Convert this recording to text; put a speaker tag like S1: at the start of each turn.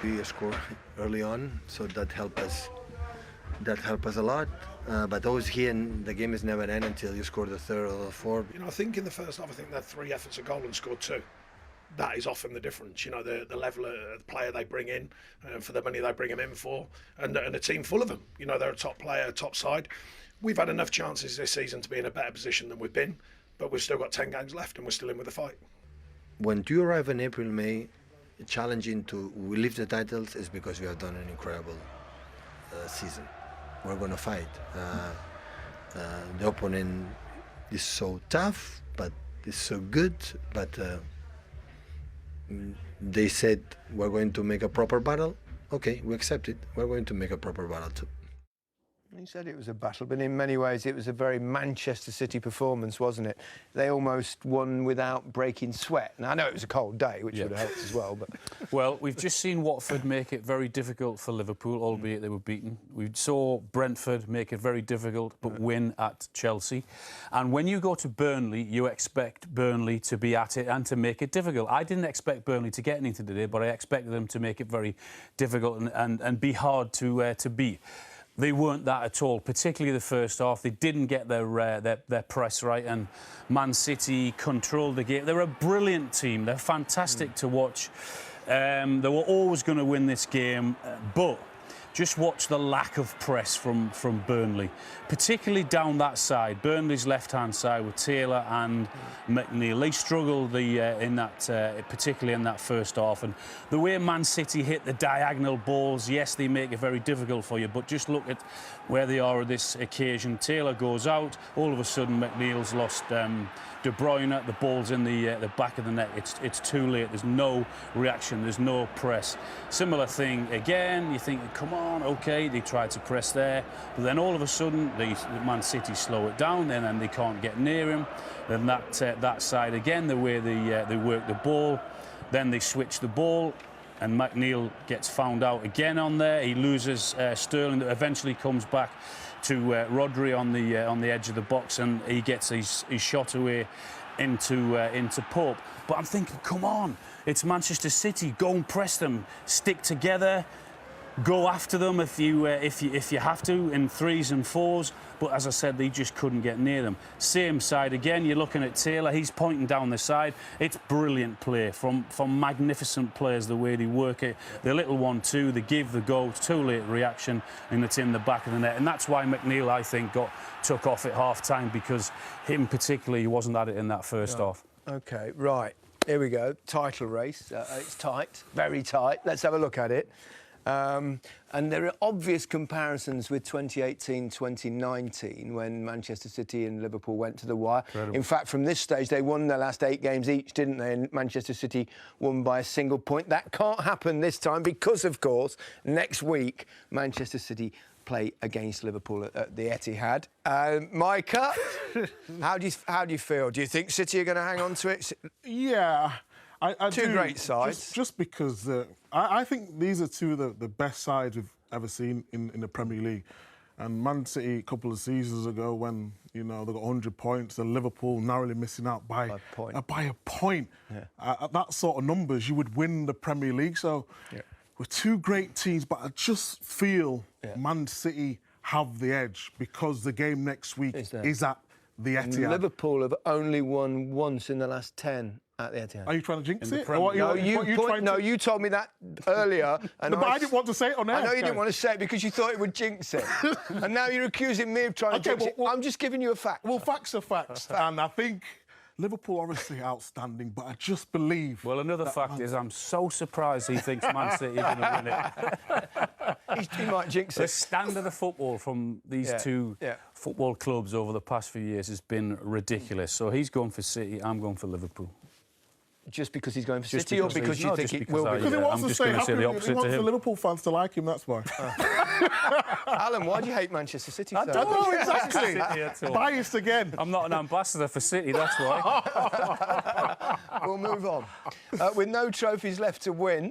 S1: We score early on, so that helped us. That helped us a lot. But always here, and the game is never end until you score the third or the fourth.
S2: I think in the first half, I think they had 3 efforts at goal and scored 2. That is often the difference. The level of the player they bring in for the money they bring him in for, and a team full of them. They're a top player, top side. We've had enough chances this season to be in a better position than we've been, but we've still got 10 games left and we're still in with the fight.
S1: When you arrive in April, May, challenging to lift the titles is because we have done an incredible season. We're going to fight. The opponent is so tough, but is so good. But they said we're going to make a proper battle. Okay, we accept it. We're going to make a proper battle too.
S3: He said it was a battle, but in many ways it was a very Manchester City performance, wasn't it? They almost won without breaking sweat. Now, I know it was a cold day, which would have helped as well, but...
S4: Well, we've just seen Watford make it very difficult for Liverpool, albeit they were beaten. We saw Brentford make it very difficult, but win at Chelsea. And when you go to Burnley, you expect Burnley to be at it and to make it difficult. I didn't expect Burnley to get anything today, but I expected them to make it very difficult and be hard to beat. They weren't that at all, particularly the first half. They didn't get their press right, and Man City controlled the game. They're a brilliant team. They're fantastic to watch. They were always going to win this game, but just watch the lack of press from Burnley, particularly down that side, Burnley's left-hand side with Taylor and McNeil. They struggled particularly in that first half. And the way Man City hit the diagonal balls, yes, they make it very difficult for you, but just look at where they are at this occasion. Taylor goes out, all of a sudden McNeil's lost De Bruyne, the ball's in the back of the net. It's too late. There's no reaction. There's no press. Similar thing again. You think, come on, OK, they tried to press there. But then all of a sudden, Man City slow it down, and then they can't get near him. Then that side again, the way they work the ball. Then they switch the ball, and McNeil gets found out again on there. He loses Sterling, that eventually comes back to Rodri on the edge of the box, and he gets his shot away into Pope. But I'm thinking, come on, it's Manchester City. Go and press them. Stick together. Go after them if you have to in 3s and 4s. But as I said, they just couldn't get near them. Same side again. You're looking at Taylor. He's pointing down the side. It's brilliant play from magnificent players. The way they work it. The little 1-2. They give the goal. It's too late reaction, and it's in the back of the net. And that's why McNeil, I think, took off at half-time, because him particularly, he wasn't at it in that first half.
S3: OK, right. Here we go. Title race. It's tight, very tight. Let's have a look at it. And there are obvious comparisons with 2018-2019, when Manchester City and Liverpool went to the wire. Incredible. In fact, from this stage, they won their last 8 games each, didn't they? And Manchester City won by a single point. That can't happen this time because, of course, next week, Manchester City play against Liverpool at the Etihad. Micah, how do you feel? Do you think City are going to hang on to it?
S5: Yeah. I
S3: Two
S5: do,
S3: great sides.
S5: Just because I think these are two of the best sides we've ever seen in the Premier League. And Man City, a couple of seasons ago, when they got 100 points, and Liverpool narrowly missing out by a point. Yeah. At that sort of numbers, you would win the Premier League. So we're two great teams, but I just feel Man City have the edge, because the game next week is at the Etihad.
S3: Liverpool have only won once in the last 10. At the Etihad.
S5: Are you trying to jinx it?
S3: You told me that earlier. And
S5: but I didn't want to say it on air.
S3: I know you didn't want to say it because you thought it would jinx it. And now you're accusing me of trying to jinx it. I'm just giving you a fact.
S5: Well, facts are facts. And I think Liverpool obviously outstanding, but I just believe...
S4: Well, another fact is I'm so surprised he thinks Man City are going to win
S3: it. He might jinx it.
S4: The standard of football from these two football clubs over the past few years has been ridiculous. So he's going for City, I'm going for Liverpool.
S3: Just because he's going for City, or because you think it will be?
S5: Because he wants to say
S4: the opposite
S5: he wants
S4: to him.
S5: the Liverpool fans to like him, that's why.
S3: Alan, why do you hate Manchester City so
S5: I don't know exactly. Biased again.
S4: I'm not an ambassador for City, that's why.
S3: We'll move on. With no trophies left to win,